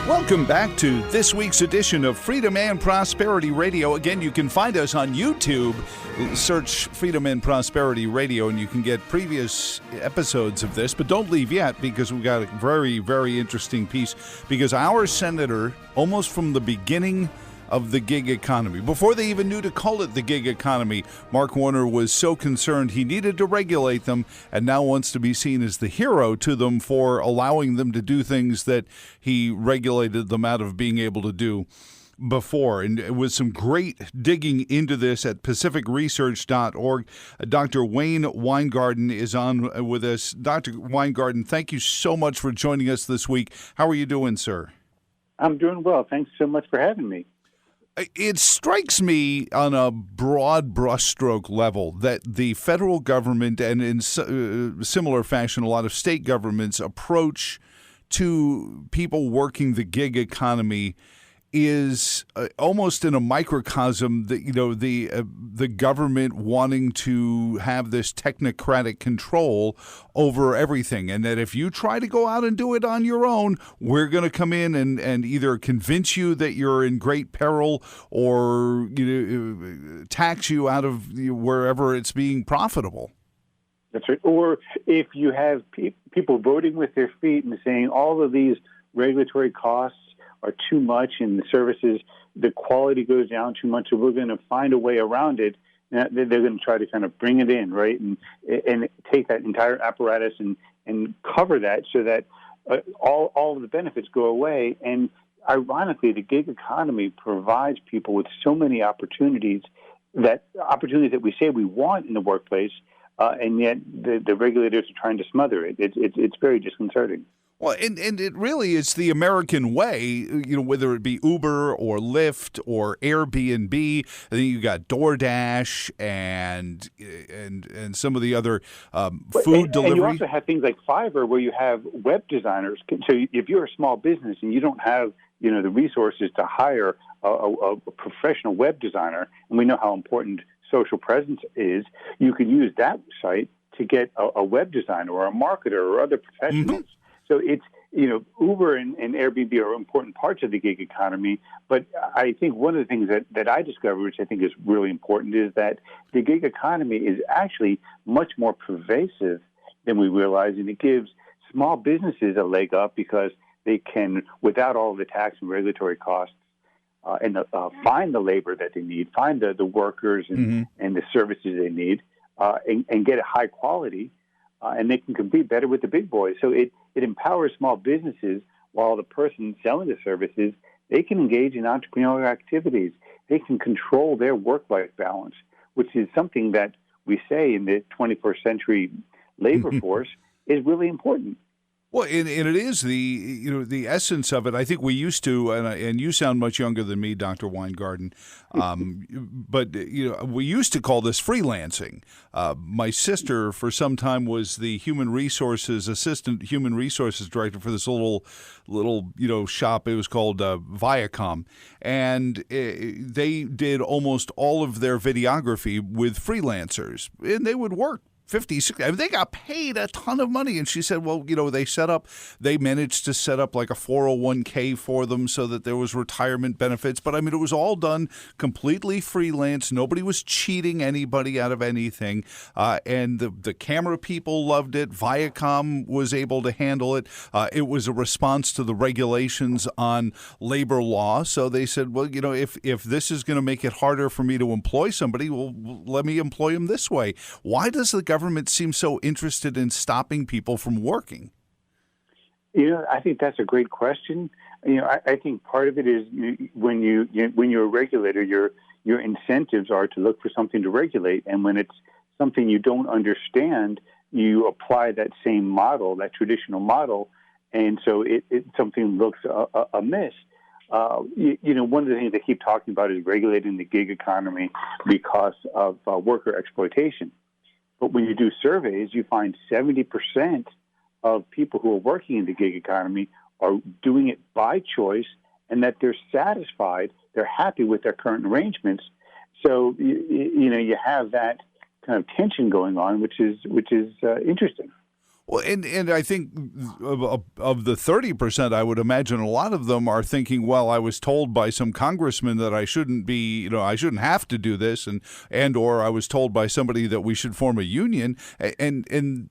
Welcome back to this week's edition of Freedom and Prosperity Radio. Again, you can find us on YouTube. Search Freedom and Prosperity Radio, and you can get previous episodes of this. But don't leave yet, because we've got a very, very interesting piece. Because our senator, almost from the beginning of the gig economy, before they even knew to call it the gig economy, Mark Warner was so concerned he needed to regulate them, and now wants to be seen as the hero to them for allowing them to do things that he regulated them out of being able to do before. And with some great digging into this at pacificresearch.org, Dr. Wayne Winegarden is on with us. Dr. Weingarten, thank you so much for joining us this week. How are you doing, sir? I'm doing well. Thanks so much for having me. It strikes me on a broad brushstroke level that the federal government, and in similar fashion, a lot of state governments' approach to people working the gig economy is almost in a microcosm that, the government wanting to have this technocratic control over everything, and that if you try to go out and do it on your own, we're going to come in and either convince you that you're in great peril or tax you out of wherever it's being profitable. That's right. Or if you have people voting with their feet and saying all of these regulatory costs are too much and the services, the quality goes down too much, so we're going to find a way around it. They're going to try to kind of bring it in, right, and take that entire apparatus and cover that so that all of the benefits go away. And ironically, the gig economy provides people with so many opportunities that we say we want in the workplace, and yet the regulators are trying to smother it. It's very disconcerting. Well, and it really is the American way, whether it be Uber or Lyft or Airbnb. And then you got DoorDash and some of the other food delivery. And you also have things like Fiverr, where you have web designers. So if you're a small business and you don't have the resources to hire a professional web designer, and we know how important social presence is, you could use that site to get a web designer or a marketer or other professionals. Mm-hmm. So it's, Uber and Airbnb are important parts of the gig economy. But I think one of the things that I discovered, which I think is really important, is that the gig economy is actually much more pervasive than we realize. And it gives small businesses a leg up because they can, without all of the tax and regulatory costs, find the labor that they need, find the workers and the services they need, and get a high quality. And they can compete better with the big boys. So it empowers small businesses, while the person selling the services, they can engage in entrepreneurial activities. They can control their work-life balance, which is something that we say in the 21st century labor force is really important. Well, and it is the essence of it. I think we used to, and you sound much younger than me, Dr. Weingarten, but we used to call this freelancing. My sister, for some time, was the assistant human resources director for this little shop. It was called Viacom, and they did almost all of their videography with freelancers, and they would work 50, 60. I mean, they got paid a ton of money. And she said, well, they managed to set up like a 401k for them so that there was retirement benefits. But I mean, it was all done completely freelance. Nobody was cheating anybody out of anything. And the camera people loved it. Viacom was able to handle it. It was a response to the regulations on labor law. So they said, well, if this is going to make it harder for me to employ somebody, well, let me employ them this way. Why does the government seem so interested in stopping people from working? I think that's a great question. I think part of it is when you're a regulator, your incentives are to look for something to regulate, and when it's something you don't understand, you apply that same model, that traditional model, and so something looks amiss. One of the things they keep talking about is regulating the gig economy because of worker exploitation. But when you do surveys, you find 70% of people who are working in the gig economy are doing it by choice, and that they're satisfied, they're happy with their current arrangements. So you have that kind of tension going on, which is interesting. Well, and I think of the 30%, I would imagine a lot of them are thinking, well, I was told by some congressman that I shouldn't be, I shouldn't have to do this, and or I was told by somebody that we should form a union, and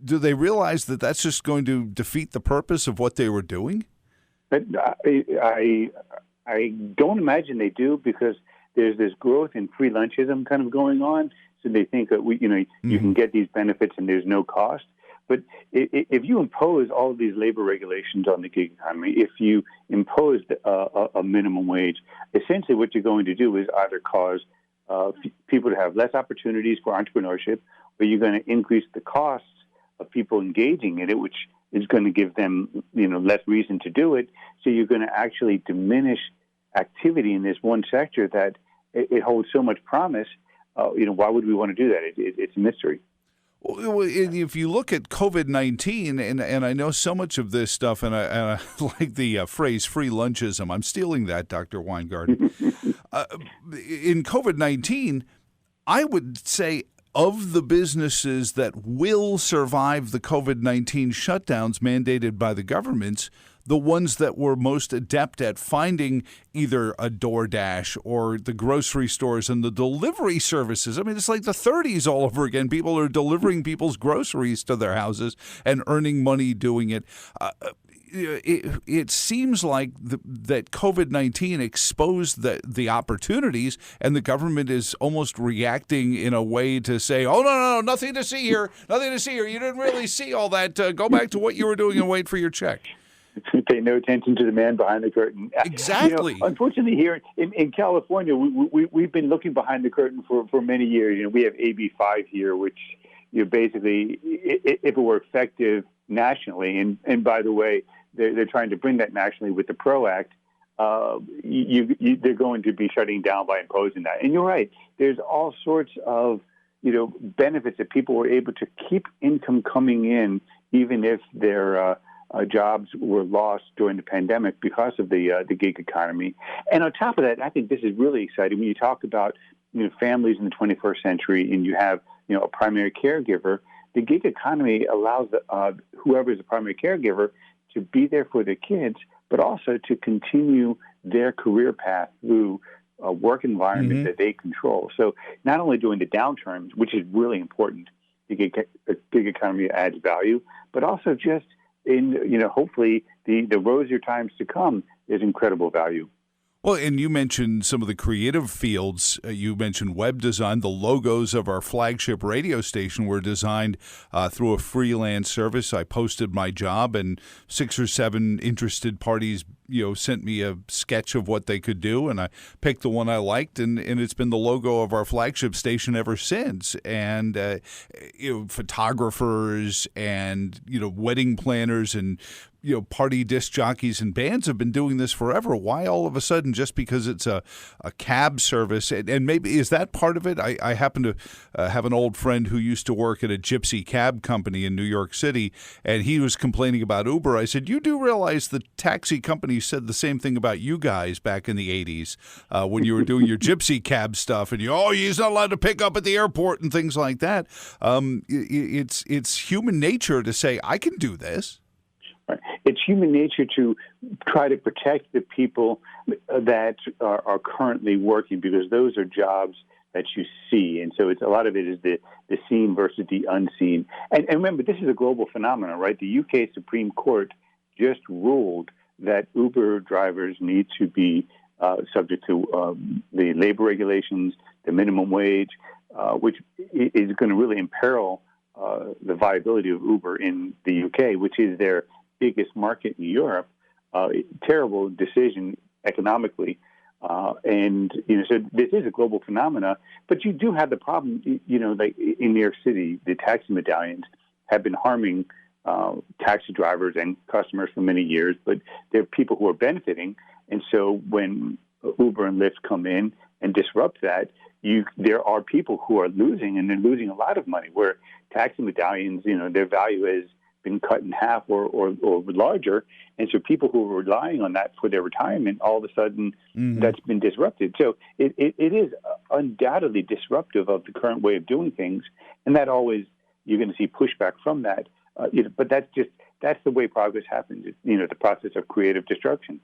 do they realize that that's just going to defeat the purpose of what they were doing? But I don't imagine they do, because there's this growth in free lunchism kind of going on. So they think that you can get these benefits and there's no cost. But if you impose all of these labor regulations on the gig economy, if you impose a minimum wage, essentially what you're going to do is either cause people to have less opportunities for entrepreneurship, or you're going to increase the costs of people engaging in it, which is going to give them less reason to do it. So you're going to actually diminish activity in this one sector that it holds so much promise. Why would we want to do that? It's a mystery. Well, if you look at COVID-19, and I know so much of this stuff, and I like the phrase free lunchism. I'm stealing that, Dr. Weingarten. In COVID-19, I would say of the businesses that will survive the COVID-19 shutdowns mandated by the governments, the ones that were most adept at finding either a DoorDash or the grocery stores and the delivery services. I mean, it's like the 30s all over again. People are delivering people's groceries to their houses and earning money doing it. It seems like that COVID-19 exposed the opportunities, and the government is almost reacting in a way to say, oh, no, nothing to see here. Nothing to see here. You didn't really see all that. Go back to what you were doing and wait for your check. Pay no attention to the man behind the curtain. Exactly. Unfortunately, here in California, we've been looking behind the curtain for many years. We have AB 5 here, which basically, if it were effective nationally, and by the way, they're trying to bring that nationally with the PRO Act, they're going to be shutting down by imposing that. And you're right. There's all sorts of benefits that people were able to keep income coming in, even if their jobs were lost during the pandemic because of the gig economy. And on top of that, I think this is really exciting when you talk about families in the 21st century, and you have a primary caregiver. The gig economy allows whoever is a primary caregiver to be there for their kids, but also to continue their career path through a work environment that they control. So not only during the downturns, which is really important, the gig economy adds value, but also just in, hopefully the rosier times to come, there's incredible value. Well, and you mentioned some of the creative fields. You mentioned web design. The logos of our flagship radio station were designed through a freelance service. I posted my job, and 6 or 7 interested parties, sent me a sketch of what they could do, and I picked the one I liked, and it's been the logo of our flagship station ever since. And photographers and wedding planners and party disc jockeys and bands have been doing this forever. Why all of a sudden, just because it's a cab service? And maybe, is that part of it? I happen to have an old friend who used to work at a gypsy cab company in New York City, and he was complaining about Uber. I said, you do realize the taxi companies said the same thing about you guys back in the 80s when you were doing your gypsy cab stuff, and he's not allowed to pick up at the airport and things like that. It's human nature to say, I can do this. It's human nature to try to protect the people that are currently working, because those are jobs that you see. And so a lot of it is the seen versus the unseen. And remember, this is a global phenomenon, right? The UK Supreme Court just ruled that Uber drivers need to be subject to the labor regulations, the minimum wage, which is going to really imperil the viability of Uber in the UK, which is their biggest market in Europe. Terrible decision economically. And so this is a global phenomena, but you do have the problem, like in New York City, the taxi medallions have been harming taxi drivers and customers for many years, but there are people who are benefiting. And so when Uber and Lyft come in and disrupt that, there are people who are losing, and they're losing a lot of money, where taxi medallions, their value has been cut in half or larger. And so people who are relying on that for their retirement, all of a sudden that's been disrupted. So it is undoubtedly disruptive of the current way of doing things. And that always, you're going to see pushback from that. But that's the way progress happens. It's, the process of creative destruction.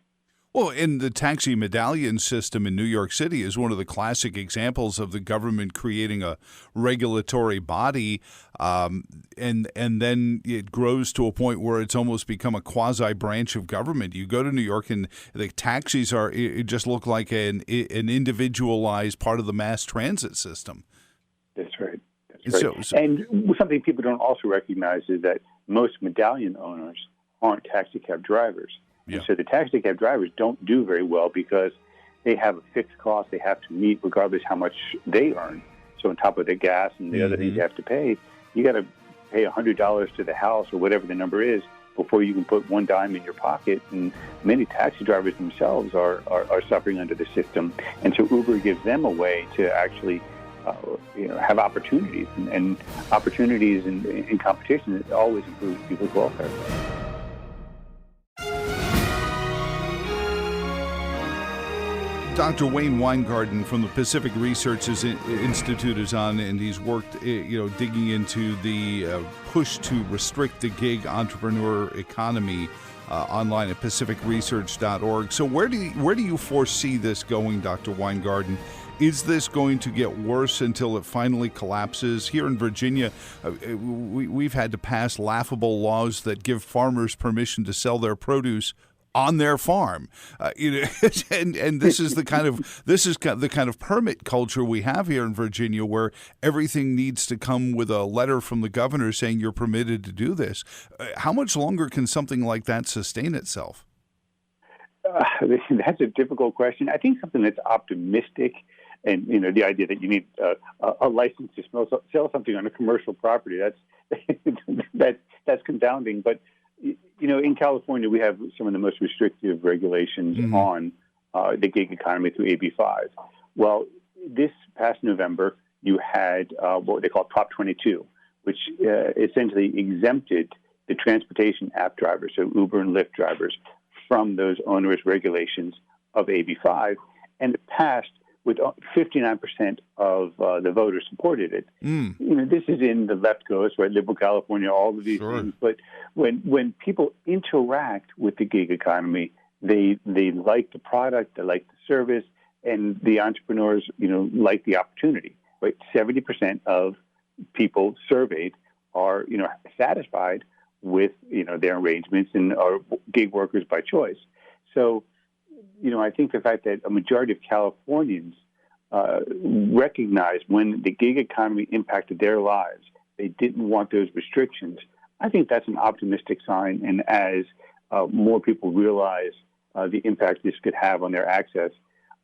Well, and the taxi medallion system in New York City is one of the classic examples of the government creating a regulatory body, and then it grows to a point where it's almost become a quasi branch of government. You go to New York, and the taxis it just look like an individualized part of the mass transit system. That's right. That's right. And something people don't also recognize is that most medallion owners aren't taxi cab drivers. Yeah. And so the taxi cab drivers don't do very well because they have a fixed cost they have to meet regardless how much they earn. So on top of the gas and the other things you have to pay, you got to pay $100 to the house or whatever the number is before you can put one dime in your pocket. And many taxi drivers themselves are suffering under the system. And so Uber gives them a way to actually have opportunities. And opportunities in competition always improves people's welfare. Dr. Wayne Winegarden from the Pacific Research Institute is on, and he's worked, digging into the push to restrict the gig entrepreneur economy online at pacificresearch.org. So where do you foresee this going, Dr. Weingarten? Is this going to get worse until it finally collapses? Here in Virginia, we've had to pass laughable laws that give farmers permission to sell their produce on their farm, and this is the kind of permit culture we have here in Virginia, where everything needs to come with a letter from the governor saying you're permitted to do this. How much longer can something like that sustain itself? That's a difficult question. I think something that's optimistic, and the idea that you need a license to sell something on a commercial property, that's confounding, but. In California, we have some of the most restrictive regulations on the gig economy through AB 5. Well, this past November, you had what they call Prop 22, which essentially exempted the transportation app drivers, so Uber and Lyft drivers, from those onerous regulations of AB 5, and it passed with 59% of the voters supported it. This is in the left coast, right? Liberal California, all of these things. But when people interact with the gig economy, they like the product, they like the service, and the entrepreneurs, like the opportunity. Right? 70% of people surveyed are, satisfied with, their arrangements and are gig workers by choice. So, I think the fact that a majority of Californians recognized when the gig economy impacted their lives, they didn't want those restrictions. I think that's an optimistic sign. And as more people realize the impact this could have on their access,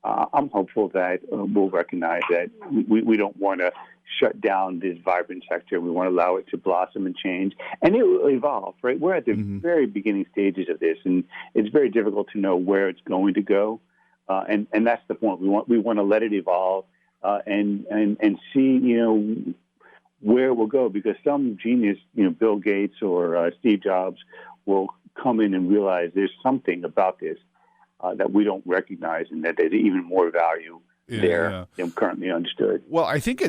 I'm hopeful that we'll recognize that we don't want to shut down this vibrant sector. We want to allow it to blossom and change, and it will evolve, right? We're at the very beginning stages of this, and it's very difficult to know where it's going to go, and that's the point. We want to let it evolve and see, where it will go, because some genius, Bill Gates or Steve Jobs will come in and realize there's something about this that we don't recognize, and that there's even more value there than currently understood. Well, I think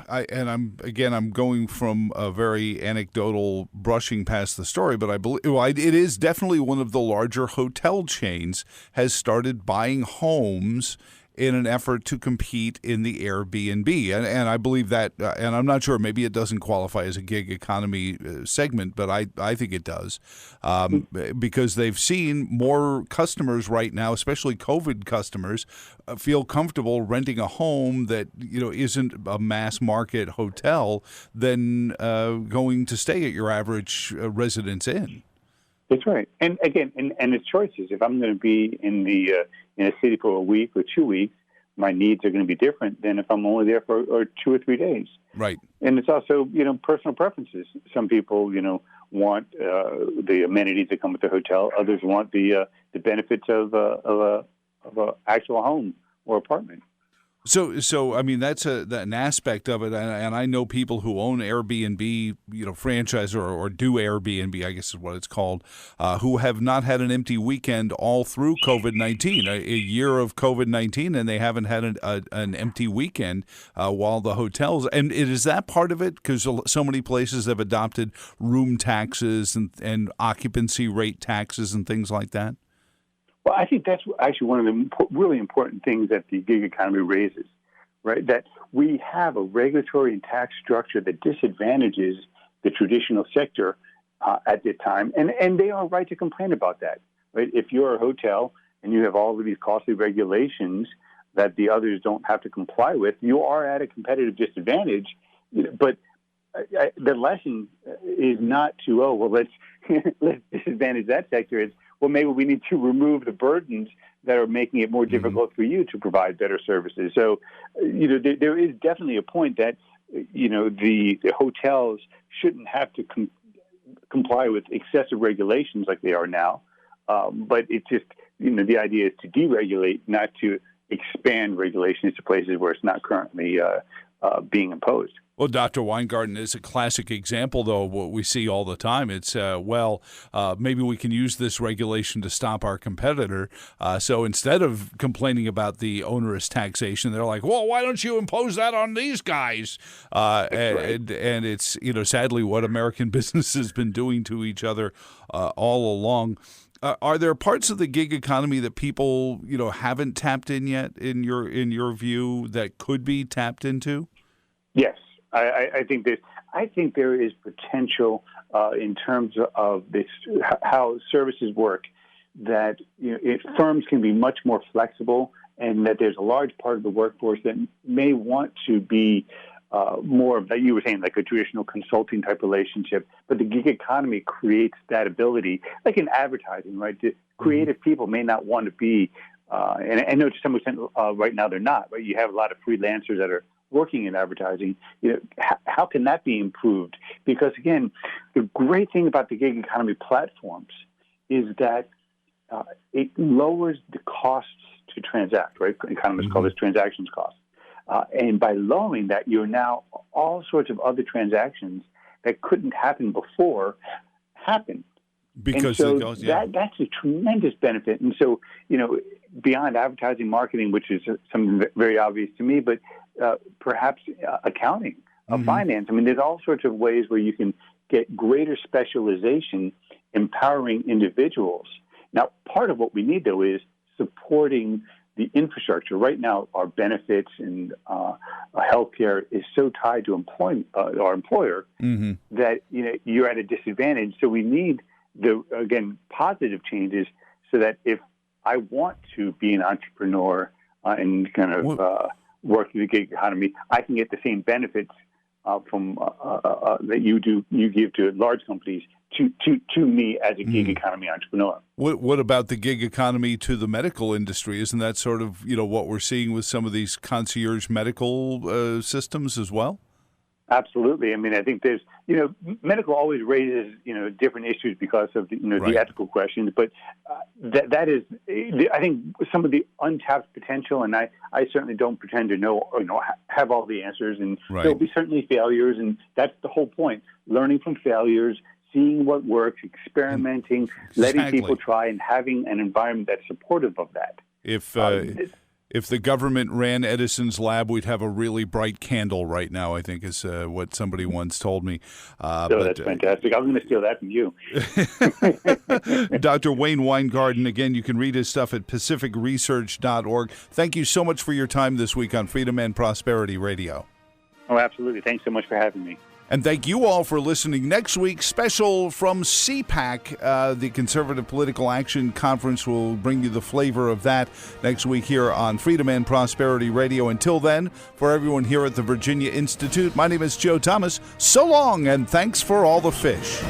I'm going from a very anecdotal brushing past the story, but I believe it is definitely one of the larger hotel chains has started buying homes in an effort to compete in the Airbnb. And I believe that, and I'm not sure, maybe it doesn't qualify as a gig economy segment, but I think it does, because they've seen more customers right now, especially COVID customers, feel comfortable renting a home that, isn't a mass market hotel than going to stay at your average Residence Inn. That's right. And again, and it's choices. If I'm going to be in a city for a week or 2 weeks, my needs are going to be different than if I'm only there for 2 or 3 days. Right. And it's also, personal preferences. Some people, want the amenities that come with the hotel. Others want the benefits of a actual home or apartment. So I mean, that's an aspect of it, and I know people who own Airbnb, franchise or do Airbnb, I guess is what it's called, who have not had an empty weekend all through COVID-19, a year of COVID-19, and they haven't had an empty weekend while the hotels. And is that part of it? Because so many places have adopted room taxes and occupancy rate taxes and things like that. Well, I think that's actually one of the really important things that the gig economy raises, right? That we have a regulatory and tax structure that disadvantages the traditional sector at this time, and they are right to complain about that, right? If you're a hotel and you have all of these costly regulations that the others don't have to comply with, you are at a competitive disadvantage. But the lesson is not to, let's disadvantage that sector. It's, well, maybe we need to remove the burdens that are making it more difficult for you to provide better services. So, there is definitely a point that, the hotels shouldn't have to comply with excessive regulations like they are now. But it's just, the idea is to deregulate, not to expand regulations to places where it's not currently being imposed. Well, Dr. Weingarten is a classic example, though, of what we see all the time. It's, maybe we can use this regulation to stop our competitor. So instead of complaining about the onerous taxation, they're like, well, why don't you impose that on these guys? And it's, sadly what American business has been doing to each other all along. Are there parts of the gig economy that people, haven't tapped in yet, in your view, that could be tapped into? Yes. I think there is potential in terms of this, how services work, that firms can be much more flexible, and that there's a large part of the workforce that may want to be more of that you were saying, like a traditional consulting type relationship. But the gig economy creates that ability, like in advertising, right? The creative people may not want to be, and I know to some extent right now they're not, but you have a lot of freelancers that are working in advertising. How can that be improved? Because again, the great thing about the gig economy platforms is that it lowers the costs to transact, right? Economists call this transactions costs. And by lowering that, you're now all sorts of other transactions that couldn't happen before happen. Because that's a tremendous benefit. And so, beyond advertising, marketing, which is something very obvious to me, but perhaps accounting, finance. I mean, there's all sorts of ways where you can get greater specialization, empowering individuals. Now, part of what we need, though, is supporting the infrastructure. Right now, our benefits and healthcare is so tied to our employer that you're at a disadvantage. So we need positive changes so that if I want to be an entrepreneur and kind of work in the gig economy, I can get the same benefits from that you give to large companies to me as a gig economy entrepreneur. What about the gig economy to the medical industry? Isn't that sort of what we're seeing with some of these concierge medical systems as well? Absolutely. I mean, I think there's, medical always raises, different issues because of the, the ethical questions. But that is, I think, some of the untapped potential. And I certainly don't pretend to know or have all the answers. And there'll be certainly failures. And that's the whole point. Learning from failures, seeing what works, experimenting, letting people try, and having an environment that's supportive of that. If the government ran Edison's lab, we'd have a really bright candle right now, I think is what somebody once told me. That's fantastic. I'm going to steal that from you. Dr. Wayne Winegarden, again, you can read his stuff at pacificresearch.org. Thank you so much for your time this week on Freedom and Prosperity Radio. Oh, absolutely. Thanks so much for having me. And thank you all for listening. Next week, special from CPAC, the Conservative Political Action Conference. Will bring you the flavor of that next week here on Freedom and Prosperity Radio. Until then, for everyone here at the Virginia Institute, my name is Joe Thomas. So long, and thanks for all the fish.